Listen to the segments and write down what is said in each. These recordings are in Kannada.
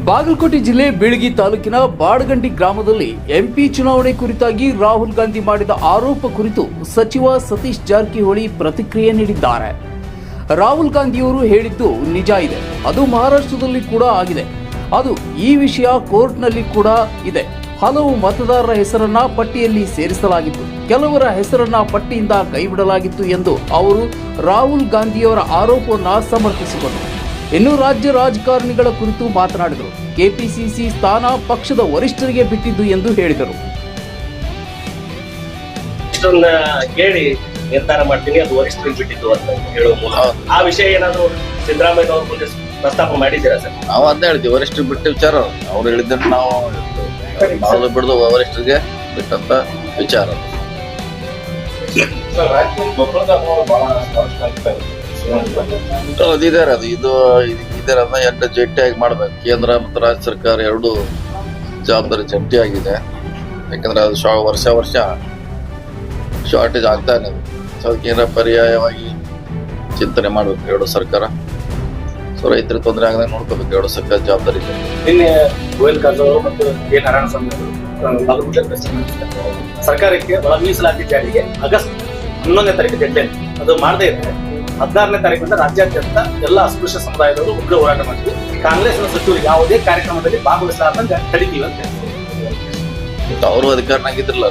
ಬಾಗಲಕೋಟೆ ಜಿಲ್ಲೆ ಬೀಳಗಿ ತಾಲೂಕಿನ ಬಾಡಗಂಡಿ ಗ್ರಾಮದಲ್ಲಿ ಎಂಪಿ ಚುನಾವಣೆ ಕುರಿತಾಗಿ ರಾಹುಲ್ ಗಾಂಧಿ ಮಾಡಿದ ಆರೋಪ ಕುರಿತು ಸಚಿವ ಸತೀಶ್ ಜಾರಕಿಹೊಳಿ ಪ್ರತಿಕ್ರಿಯೆ ನೀಡಿದ್ದಾರೆ. ರಾಹುಲ್ ಗಾಂಧಿಯವರು ಹೇಳಿದ್ದು ನಿಜ ಇದೆ, ಅದು ಮಹಾರಾಷ್ಟ್ರದಲ್ಲಿ ಕೂಡ ಆಗಿದೆ. ಅದು ಈ ವಿಷಯ ಕೋರ್ಟ್ನಲ್ಲಿ ಕೂಡ ಇದೆ. ಹಲವು ಮತದಾರರ ಹೆಸರನ್ನ ಪಟ್ಟಿಯಲ್ಲಿ ಸೇರಿಸಲಾಗಿತ್ತು, ಕೆಲವರ ಹೆಸರನ್ನ ಪಟ್ಟಿಯಿಂದ ಕೈಬಿಡಲಾಗಿತ್ತು ಎಂದು ಅವರು ರಾಹುಲ್ ಗಾಂಧಿಯವರ ಆರೋಪವನ್ನು ಸಮರ್ಥಿಸಿಕೊಂಡರು. ಇನ್ನು ರಾಜ್ಯ ರಾಜಕಾರಣಿಗಳ ಕುರಿತು ಮಾತನಾಡಿದರು. ಕೆಪಿಸಿಸಿ ಸ್ಥಾನ ಪಕ್ಷದ ವರಿಷ್ಠರಿಗೆ ಬಿಟ್ಟಿದ್ದು ಎಂದು ಹೇಳಿದರು. ಕೇಳಿ ನಿರ್ಧಾರ ಮಾಡ್ತೀನಿ, ಅದು ವರಿಷ್ಠರಿಗೆ ಬಿಟ್ಟಿದ್ದು ಅಂತ ಹೇಳುವ ಮೂಲಕ ಆ ವಿಷಯ ಏನಾದ್ರು ಸಿದ್ದರಾಮಯ್ಯ ಅವ್ರ ಮುಂದೆ ಪ್ರಸ್ತಾಪ ಮಾಡಿದ್ದೀರಾ ಸರ್? ನಾವು ಅದೇ ಹೇಳ್ತೀವಿ, ವರಿಷ್ಠರಿಗೆ ಬಿಟ್ಟ ವಿಚಾರ ಅವ್ರು ಹೇಳಿದ್ದನ್ನು ನಾವು ಬಿಡದು ವರಿಷ್ಠರಿಗೆ ಬಿಟ್ಟಂತ ವಿಚಾರ. ಅದಿದ್ದಾರೆ, ಅದು ಇದು ಇದಾರೆ, ಅದನ್ನ ಎರಡು ಜಂಟಿಯಾಗಿ ಮಾಡ್ಬೇಕು. ಕೇಂದ್ರ ಮತ್ತು ರಾಜ್ಯ ಸರ್ಕಾರ ಎರಡು ಜವಾಬ್ದಾರಿ ಜಂಟಿಯಾಗಿದೆ. ಯಾಕಂದ್ರೆ ಅದು ವರ್ಷ ಶಾರ್ಟೇಜ್ ಆಗ್ತಾನೆ. ಸೊ ಅದಕ್ಕೆ ಪರ್ಯಾಯವಾಗಿ ಚಿಂತನೆ ಮಾಡ್ಬೇಕು ಎರಡು ಸರ್ಕಾರ. ಸೊ ರೈತರಿಗೆ ತೊಂದರೆ ಆಗದೆ ನೋಡ್ಕೋಬೇಕು, ಎರಡು ಸರ್ಕಾರ ಜವಾಬ್ದಾರಿ ಇದೆ. ನಿನ್ನೆ ಗೋಯಲ್ ಕಾರಜೋಳ ಮತ್ತು ಕೆ ನಾರಾಯಣಸ್ವಾಮಿ ಸರ್ಕಾರಕ್ಕೆ ಒಳ ಮೀಸಲಾತಿ ಜಾರಿಗೆ ಆಗಸ್ಟ್ 11ನೇ ತಾರೀಕು ಡೆಡ್ಲೈನ್ ಅದು ಮಾಡದೇ ಇದ್ರೆ 16ನೇ ತಾರೀಕಿಂದ ರಾಜ್ಯಾದ್ಯಂತ ಎಲ್ಲ ಅಸ್ಪೃಶ್ಯ ಸಮುದಾಯದವರು ಉಗ್ರ ಹೋರಾಟ ಮಾಡ್ತೀವಿ. ಕಾಂಗ್ರೆಸ್ನ ಸಚಿವರು ಯಾವುದೇ ಕಾರ್ಯಕ್ರಮದಲ್ಲಿ ಭಾಗವಹಿಸಲಾರ್ದಂಗ ತಡಿತೀವಿ ಅಂತ ಅವರು ಅಧಿಕಾರನಾಗಿದ್ರಲ್ಲ,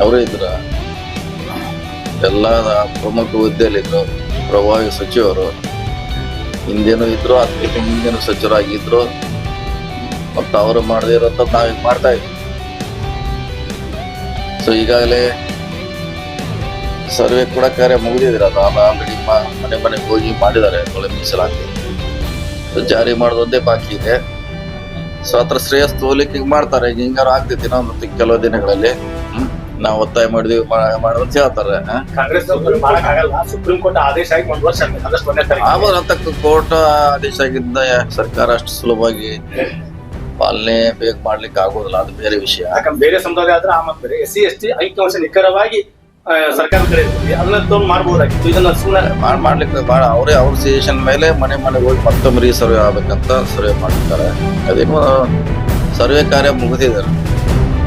ಅವರೇ ಇದ್ರ, ಎಲ್ಲ ಪ್ರಮುಖ ಹುದ್ದೆಯಲ್ಲಿದ್ರು, ಪ್ರಭಾವಿ ಸಚಿವರು ಹಿಂದೇನು ಇದ್ರು, ಅದಕ್ಕಿಂತ ಹಿಂದೇನು ಸಚಿವರಾಗಿದ್ರು. ಮತ್ತು ಅವರು ಮಾಡದೇ ಇರೋಂಥ ನಾವೀಗ ಮಾಡ್ತಾ ಇದ್ವಿ. ಸೊ ಈಗಾಗಲೇ ಸರ್ವೆ ಕೂಡ ಕಾರ್ಯ ಮುಗಿದಿದ್ರೆ ಅದು ಆಲ್ರೆಡಿ ಮನೆಗೆ ಹೋಗಿ ಮಾಡಿದ್ದಾರೆ. ಒಳ ಮೀಸಲಾತಿ ಜಾರಿ ಮಾಡೋದೊಂದೇ ಬಾಕಿ ಇದೆ. ಸೊ ಹತ್ರ ಶ್ರೇಯಸ್ ತೋಲಿಕ್ಕೆ ಮಾಡ್ತಾರೆ. ಈಗ ಹಿಂಗಾರು ಆಗ್ತೈತಿ ಇನ್ನೊಂದು ಕೆಲವು ದಿನಗಳಲ್ಲಿ. ನಾವು ಒತ್ತಾಯ ಮಾಡಿದ್ವಿ ಮಾಡೋದು ಹೇಳ್ತಾರೆ. ಕಾಂಗ್ರೆಸ್ ಸುಪ್ರೀಂ ಕೋರ್ಟ್ ಆದೇಶ ಆಗಿ 1 ವರ್ಷ ಆಗೋದಂತ ಕೋರ್ಟ್ ಆದೇಶ ಆಗಿದ್ದ ಸರ್ಕಾರ ಅಷ್ಟು ಸುಲಭವಾಗಿ ಪಾಲನೆ ಬೇಗ ಮಾಡ್ಲಿಕ್ಕೆ ಆಗೋದಿಲ್ಲ, ಅದು ಬೇರೆ ವಿಷಯ. ಯಾಕಂದ್ರೆ ಬೇರೆ ಸಮುದಾಯ ಆದ್ರೆ ಆ ಮತ್ತೆ SC ST ಐಕ್ಯಾಂಶ ನಿಖರವಾಗಿ ಸರ್ಕಾರ ಕಡೆ ಅದನ್ನ ತಗೊಂಡು ಮಾಡ್ಬೋದಾಗಿತ್ತು. ಇದನ್ನ ಸುಮ್ಮನೆ ಮಾಡ್ಲಿಕ್ಕೆ ಭಾಳ ಅವರೇ ಅವ್ರ ಸಜೆಷನ್ ಮೇಲೆ ಮನೆಗೆ ಹೋಗಿ ಮತ್ತೊಮ್ಮೆ ರೀಸರ್ವೆ ಆಗ್ಬೇಕಂತ ಸರ್ವೆ ಮಾಡಿರ್ತಾರೆ. ಅದೇನು ಸರ್ವೆ ಕಾರ್ಯ ಮುಗಿದಿದ್ದಾರೆ.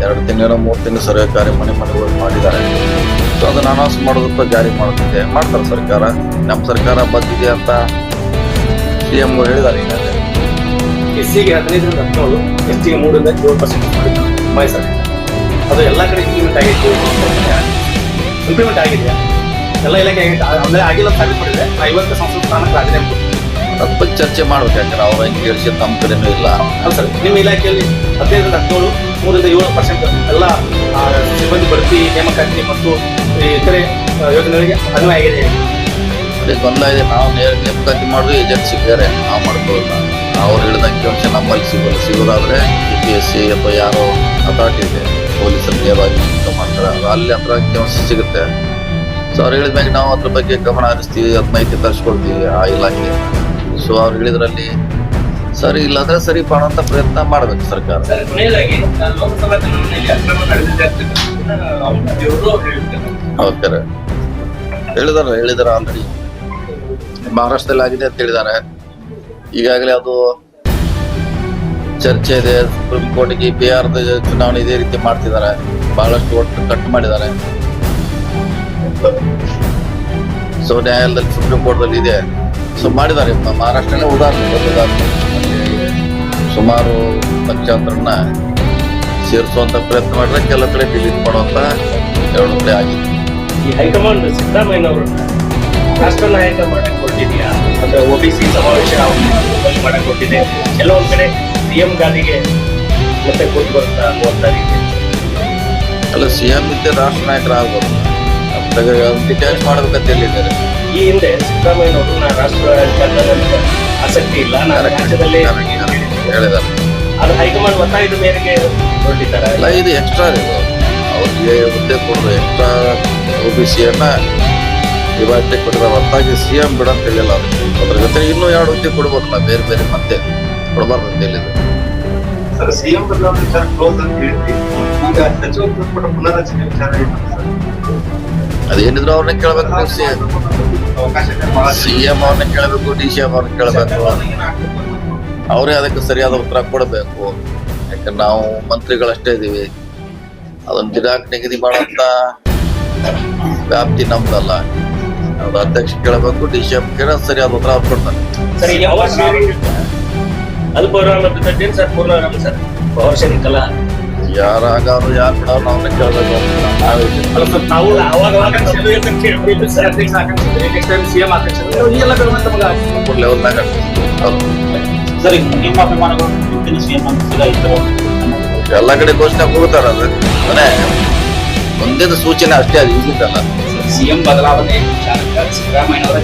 2 ತಿಂಗಳು 3 ತಿಂಗಳು ಸರ್ವೆ ಕಾರ್ಯ ಮನೆಗೆ ಹೋಗಿ ಮಾಡಿದ್ದಾರೆ. ಸೊ ಅದನ್ನ ಅನೌನ್ಸ್ ಮಾಡೋದಕ್ಕೆ ಜಾರಿ ಮಾಡುತ್ತಿದೆ ಮಾಡ್ತಾರೆ ಸರ್ಕಾರ. ನಮ್ಮ ಸರ್ಕಾರ ಬಂದಿದೆ ಅಂತ CM ಹೇಳಿದ್ದಾರೆ. ಈಗಾಗಲೇ SCಗೆ 15-17, STಗೆ 3-7% ಮಾಡಿದ್ದಾರೆ ಅದು ಎಲ್ಲ ಕಡೆ ಇಂಪ್ಲಿಮೆಂಟ್ ಆಗಿದೆಯಾ? ಎಲ್ಲ ಇಲಾಖೆ ಆಗಿದೆ, ಆಗಿಲ್ಲ ಸಾಬೀತುಪಡಿದೆ. 50 ಸಂಸತ್ ಸ್ಥಾನಕ್ಕೆ ಆಗಿದೆ ಅದ್ರ ಬಗ್ಗೆ ಚರ್ಚೆ ಮಾಡ್ಬೇಕು. ಯಾಕಂದ್ರೆ ಅವ್ರ ಹೆಂಗೆ ಕೇಳಿಸಿದ್ ನಮ್ಮ ಕಡೆನೂ ಇಲ್ಲ. ಅಲ್ಲ ಸರ್, ನಿಮ್ಮ ಇಲಾಖೆಯಲ್ಲಿ 15-17, 3-7% ಎಲ್ಲ ಸಿಬ್ಬಂದಿ ಬಡ್ತಿ, ನೇಮಕಾತಿ ಮತ್ತು ಇತರೆ ಯೋಜನೆಗಳಿಗೆ ಅನ್ವಯ ಆಗಿದೆ. ಅದೇ ಗೊಂದಲ ಇದೆ. ನಾವು ನೇಮಕಾತಿ ಮಾಡೋದು ಏಜೆನ್ಸಿ ಬೇರೆ, ನಾವು ಮಾಡ್ಕೊಳ್ಳೋಲ್ಲ. ಅವ್ರು ಹೇಳಿದ ಅಂಕಿಅಂಶ ನಮ್ಮಲ್ಲಿ ಸಿಗೋದಾದ್ರೆ APSC ಅಥವಾ ಯಾರೋ ಅಥಾರಿಟಿ ಇದೆ, ಪೊಲೀಸರು ನೇರವಾಗಿ ಮಾಡ್ತಾರೆ, ಅಲ್ಲಿ ಹತ್ರ ಅಂಕಿಅಂಶ ಸಿಗುತ್ತೆ. ಸೊ ಅವ್ರು ಹೇಳಿದ್ಮ್ಯಾಗ ನಾವು ಅದ್ರ ಬಗ್ಗೆ ಗಮನ ಹರಿಸ್ತೀವಿ, ಅದ್ ಮಾಹಿತಿ ತರಿಸ್ಕೊಳ್ತೀವಿ ಆ ಇಲಾಖೆ. ಸೊ ಅವ್ರು ಹೇಳಿದ್ರಲ್ಲಿ ಸರಿ ಇಲ್ಲ ಅಂದ್ರೆ ಸರಿ ಮಾಡೋಂಥ ಪ್ರಯತ್ನ ಮಾಡ್ಬೇಕು ಸರ್ಕಾರ. ಓಕೆ, ಹೇಳಿದಾರೆ ಆಲ್ರೆಡಿ ಮಹಾರಾಷ್ಟ್ರದಲ್ಲಿ ಆಗಿದೆ ಅಂತ ಹೇಳಿದ್ದಾರೆ. ಈಗಾಗಲೇ ಅದು ಚರ್ಚೆ ಇದೆ. ಸುಪ್ರೀಂ ಕೋರ್ಟ್ಗೆ ಬಿಹಾರದ ಚುನಾವಣೆ ಇದೇ ರೀತಿ ಮಾಡ್ತಿದ್ದಾರೆ, ಬಹಳಷ್ಟು ಒಟ್ಟು ಕಟ್ ಮಾಡಿದ್ದಾರೆ. ಸೊ ನ್ಯಾಯಾಲಯದಲ್ಲಿ ಸುಪ್ರೀಂ ಕೋರ್ಟ್ದಲ್ಲಿ ಇದೆ. ಸೊ ಮಾಡಿದ್ದಾರೆ. ಮಹಾರಾಷ್ಟ್ರನೇ ಉದಾಹರಣೆ ಸುಮಾರು ಪಂಚಾಂತರನ್ನ ಸೇರಿಸುವಂತ ಪ್ರಯತ್ನ ಮಾಡಿದ್ರೆ ಕೆಲವು ಕಡೆ ಡಿಲೀಟ್ ಮಾಡುವಂತ 2 ಕಡೆ ಆಗಿದೆ. ಈ ಹೈಕಮಾಂಡ್ ಸಿದ್ದರಾಮಯ್ಯನವರನ್ನ ರಾಷ್ಟ್ರ ನಾಯಕ ಮಾಡಕ್ ಕೊಟ್ಟಿದ್ಯಾ ಅಂದ್ರೆ OBC ಸಮಾವೇಶ ಮಾಡಕ್ ಕೊಟ್ಟಿದೆ. ಕೆಲವೊಂದ್ ಕಡೆ CM ಗಾದಿಗೆ ಮತ್ತೆ ಕೊಟ್ಟು ಬರುತ್ತಾ ಅನ್ನುವಂತ ರೀತಿ. ಅಲ್ಲ, CM ಇದ್ದೇ ರಾಷ್ಟ್ರ ನಾಯಕರಾಗ್ಬೋದು, ಡಿಟ್ಯಾಚ್ ಮಾಡ್ಬೇಕಂತ ಹೇಳಿದ್ದಾರೆ. ಈ ಹಿಂದೆ ಸಿದ್ದರಾಮಯ್ಯನವರು ರಾಷ್ಟ್ರ ರಾಜಕಾರಣದಲ್ಲಿ ಆಸಕ್ತಿ ಇಲ್ಲ, ನಾನು ರಾಜ್ಯದಲ್ಲಿ ಹೇಳಿದ್ದಾರೆ. ಅದು ಹೈಕಮಾಂಡ್ ಒತ್ತಾಯದ ಮೇರೆಗೆ ಹೊರಟಿದ್ದಾರೆ. ಅಲ್ಲ, ಇದು ಎಕ್ಸ್ಟ್ರಾ ಇದು ಅವ್ರಿಗೆ ಹುದ್ದೆ ಕೊಡೋದು ಎಕ್ಸ್ಟ್ರಾ. OBCಯನ್ನ ಇವಾಗಲೇ ಕೊಟ್ಟಿರೋ ಹೊರತಾಗಿ CM ಬಿಡಂತ ಹೇಳಿಲ್ಲ. ಅದ್ರ ಜೊತೆ ಇನ್ನೂ 2 ಹುದ್ದೆ ಕೊಡ್ಬೋದಲ್ಲ, ಬೇರೆ ಬೇರೆ ಮತ್ತೆ ಕೊಡಬಾರ್ದು ಅಂತ ಹೇಳಿದ್ರು. ಅದೇನಿದ್ರು ಅವ್ರನ್ನ ಕೇಳ್ಬೇಕು, CM ಅವ್ರನ್ನ ಕೇಳಬೇಕು, DCM ಅವ್ರನ್ನ ಕೇಳಬೇಕು. ಅವರೇ ಅದಕ್ಕೆ ಸರಿಯಾದ ಉತ್ತರ ಕೊಡಬೇಕು. ಯಾಕಂದ್ರೆ ನಾವು ಮಂತ್ರಿಗಳಷ್ಟೇ ಇದೀವಿ, ಅದನ್ನ ದಿನಾಂಕ ನಿಗದಿ ಮಾಡುವಂತ ವ್ಯಾಪ್ತಿ ನಮ್ದಲ್ಲ. ಅವ್ರ ಅಧ್ಯಕ್ಷ ಕೇಳಬೇಕು, ಡಿ.ಸಿ.ಎಂ ಕೇಳ ಸರಿಯಾದ ಉತ್ತರ ಅವ್ರು ಕೊಡ್ತಾರೆ. ಸರ್ ಈಗ ಅಲ್ಪರಾಮ ಸರ್ ಪೂರ್ಣ ಸರ್ ಪವರ್ ಶೇರಿಂಗ್ ಅಲ್ಲ ಯಾರಾಗಾರು ಯಾರು ಬಿಡೋರು ನಾವನ್ನ ಕೇಳಬೇಕು. ನಾವೇ ನಾವು ಸಿಎಂ ಆಕಾಂಕ್ಷೆ ಈ ಎಲ್ಲ ಲೆವೆಲ್ನಾಗ ಸರ್ ನಿಮ್ಮ ಅಭಿಮಾನಗಳು ಸಿಎಂ ಎಲ್ಲ ಕಡೆ ಘೋಷಣೆ ಹೋಗ್ತಾರ. ಅದು ಮನೆ ಒಂದೇ ಸೂಚನೆ ಅಷ್ಟೇ, ಅದು ಇಲ್ಲಿದ್ದಲ್ಲ. ಸಿಎಂ ಬದಲಾವಣೆ ಶಾಸಕ ಸಿದ್ದರಾಮಯ್ಯನವರ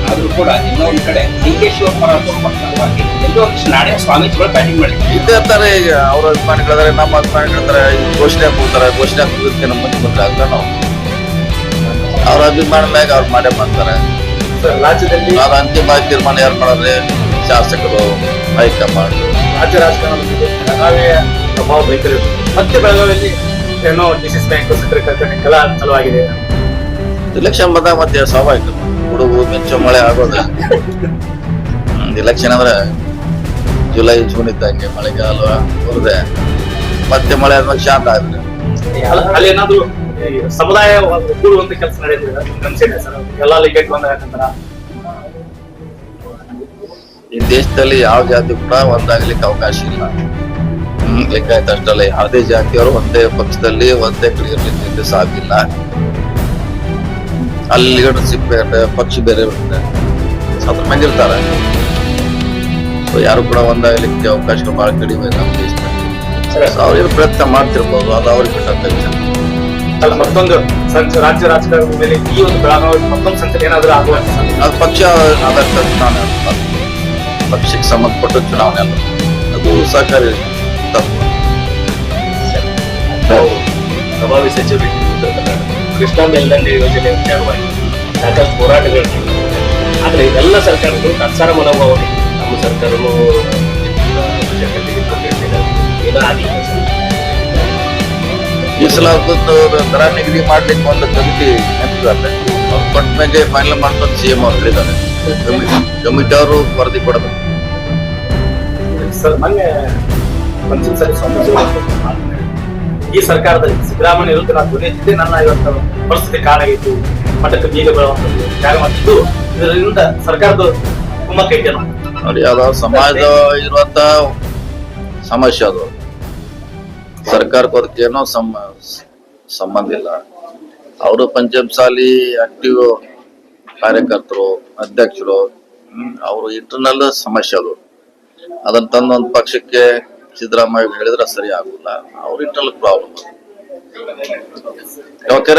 ಆದ್ರೂ ಕೂಡ ಇನ್ನೊಂದು ಕಡೆ ಡಿ.ಕೆ. ಶಿವಕುಮಾರ್ ಪರವಾಗಿ ಎಲ್ಲೋ ನಾಳೆ ಸ್ವಾಮೀಜಿಗಳು ಬ್ಯಾಟಿಂಗ್ ಮಾಡಿದ್ರು. ಇದ್ದೇ ಇರ್ತಾರೆ. ಈಗ ಅವ್ರ ಅಭಿಮಾನಿಗಳಿದ್ದಾರೆ, ನಮ್ಮ ಅಭಿಮಾನಿಗಳಿರ್ತಾರೆ. ಘೋಷಣೆ ಕೂಗ್ತಾರೆ, ಘೋಷಣೆ ಕೂಗೋದಕ್ಕೆ ನಮ್ಮ ಮುಖ್ಯಮಂತ್ರಿ ಆಗ್ತಾರೆ. ನಾವು ಅವ್ರ ಅಭಿಮಾನ ಮ್ಯಾಗ ಅವ್ರು ಮಾಡೇ ಮಾಡ್ತಾರೆ. ರಾಜ್ಯದಲ್ಲಿ ಅದ್ರ ಅಂತಿಮ ತೀರ್ಮಾನ ಯಾರು ಮಾಡಿದ್ರೆ ಶಾಸಕರು, ಹೈಕಮಾಂಡ್. ರಾಜ್ಯ ರಾಜಕಾರಣದಲ್ಲಿ ನಾವೇ ಪ್ರಭಾವ ಬೀರಿದೆ. ಮತ್ತೆ ಬೆಳಗಾವಿಯಲ್ಲಿ ಏನೋ ಡಿಸಿಸ್ ಬ್ಯಾಂಕ್ ಸೆಕ್ರೆಟರಿಕೆಲ್ಲ ಚಾಲುವಾಗಿದೆ. ಇಲೆಕ್ಷನ್ ಬಂದಾಗ ಮತ್ತೆ ಸ್ವಾಭಾವಿಕ ಹುಡುಗು ಮಿಂಚು ಮಳೆ ಆಗೋದು. ಇಲೆಕ್ಷನ್ ಅಂದ್ರೆ ಜುಲೈ ಜೂನ್ ಇದ್ದಂಗೆ ಮಳೆಗಾಲ ಬರುತ್ತೆ, ಮತ್ತೆ ಮಳೆ ಆದ್ಮೇಲೆ ಶಾಂತ ಆದ್ರೆ. ಅಲ್ಲಿ ಏನಾದ್ರು ಸಮುದಾಯ ಕೂಡುವಂತ ಕೆಲಸ ನಡೆಯುತ್ತಿದೆ ಸರ್. ಎಲ್ಲ ಲಿಂಗಕ್ಕೆ ಬಂದ ಈ ದೇಶದಲ್ಲಿ ಯಾವ ಜಾತಿ ಕೂಡ ಒಂದಾಗ್ಲಿಕ್ಕೆ ಅವಕಾಶ ಇಲ್ಲ. ಲಿಂಗಾಯತ ಅಷ್ಟಲ್ಲ, ಯಾವುದೇ ಜಾತಿಯವರು ಒಂದೇ ಪಕ್ಷದಲ್ಲಿ ಒಂದೇ ಕಡೆ ಇರ್ಲಿಕ್ಕೆ ಸಾಧ್ಯಲ್ಲ. ಅಲ್ಲಿ ಲೀಡರ್ಶಿಪ್ ಬೇರೆ, ಪಕ್ಷ ಬೇರೆ ಇರುತ್ತೆ, ಅದ್ರ ಮೇಲೆ ಇರ್ತಾರೆ. ಸೊ ಯಾರು ಕೂಡ ಒಂದಾಗ್ಲಿಕ್ಕೆ ಅವಕಾಶಗಳು ಬಹಳ ಕಡಿಮೆ ನಮ್ಮ ದೇಶದಲ್ಲಿ. ಅವ್ರು ಪ್ರಯತ್ನ ಮಾಡ್ತಿರ್ಬೋದು, ಅದು ಅವ್ರಿಗೆ ಬಿಟ್ಟಂತ ವಿಚಾರ. ಅಲ್ಲ ಮತ್ತೊಂದು ರಾಜ್ಯ ರಾಜಕಾರಣದ ಮೇಲೆ ಈ ಒಂದು ಬೆಳಗಾವಿ ಮತ್ತೊಂದು ಸಂಸದೆ ಏನಾದ್ರೂ ಆಗುವ ಅದು ಪಕ್ಷ ಆಧಾರಿತ ಚುನಾವಣೆ ಅಲ್ಲ, ಪಕ್ಷಕ್ಕೆ ಸಂಬಂಧಪಟ್ಟ ಚುನಾವಣೆ ಅಲ್ಲ, ಅದು ಸಹಕಾರಿ ತತ್ವ. ಪ್ರಭಾವಿ ಸಚಿವರು ಕೃಷ್ಣಾ ಮೇಲ್ದಂಡೆ ಯೋಜನೆ ವಿಚಾರವಾಗಿ ಸಾಕಷ್ಟು ಹೋರಾಟಗಳು. ಆದ್ರೆ ಎಲ್ಲ ಸರ್ಕಾರಗಳು ತತ್ಸಾರ ಮನೋಭಾವನೆ. ನಮ್ಮ ಸರ್ಕಾರವು ಏನೋ ಆಗಿಲ್ಲ. ಮೀಸಲಾದದ್ದು ದರ ನಿಗದಿ ಮಾಡ್ಲಿಕ್ಕೆ ಒಂದು ಕಮಿಟಿ ನೆನಪಿದ್ದಾರೆ. ಅವ್ರು ಕೊಟ್ಟ ಮೇಲೆ ಫೈನಲ್ ಮಾಡ್ಕೊಂಡು ಸಿಎಂ ಅವ್ರು ಹೇಳಿದ್ದಾರೆ. ಕಮಿಟಿ ಅವರು ವರದಿ ಕೊಡಬೇಕು. ಸರ್ ಮೊನ್ನೆ ಪಂಚಮಸಾಲಿ ಸ್ವಾಮೀಜಿ ಈ ಸರ್ಕಾರದಲ್ಲಿ ಸಿದ್ದರಾಮಯ್ಯ ವಿರುದ್ಧ ನಾನು ಧ್ವನಿ ಎತ್ತಿದ್ದೆ, ನನ್ನ ಇವತ್ತು ಪರಿಸ್ಥಿತಿ ಕಾಡಾಗಿತ್ತು, ಮಠಕ್ಕೆ ಬೀಗ ಬೀಳುವಂಥದ್ದು ತ್ಯಾಗ ಮಾಡ್ತಿದ್ದು. ಇದರಿಂದ ಸರ್ಕಾರದ ಕುಮ್ಮಕ್ಕ ಐತೆ ನೋಡಿ, ಅದು ಸಮಾಜ ಇರುವಂತ ಸಮಸ್ಯೆ. ಅದು ಸರ್ಕಾರಕ್ಕೆ ಅದಕ್ಕೇನೋ ಸಂಬಂಧ ಇಲ್ಲ. ಅವರು ಪಂಚಮಸಾಲಿ ಆಕ್ಟಿವ್ ಕಾರ್ಯಕರ್ತರು, ಅಧ್ಯಕ್ಷರು, ಅವರು ಇಂಟರ್ನಲ್ ಸಮಸ್ಯೆ. ಅದು ಅದನ್ನ ತಂದು ಒಂದು ಪಕ್ಷಕ್ಕೆ ಸಿದ್ದರಾಮಯ್ಯ ಹೇಳಿದ್ರೆ ಸರಿ ಆಗುಲ್ಲ. ಅವ್ರ ಇಂಟರ್ನಲ್ ಪ್ರಾಬ್ಲಮ್. ಓಕೆ.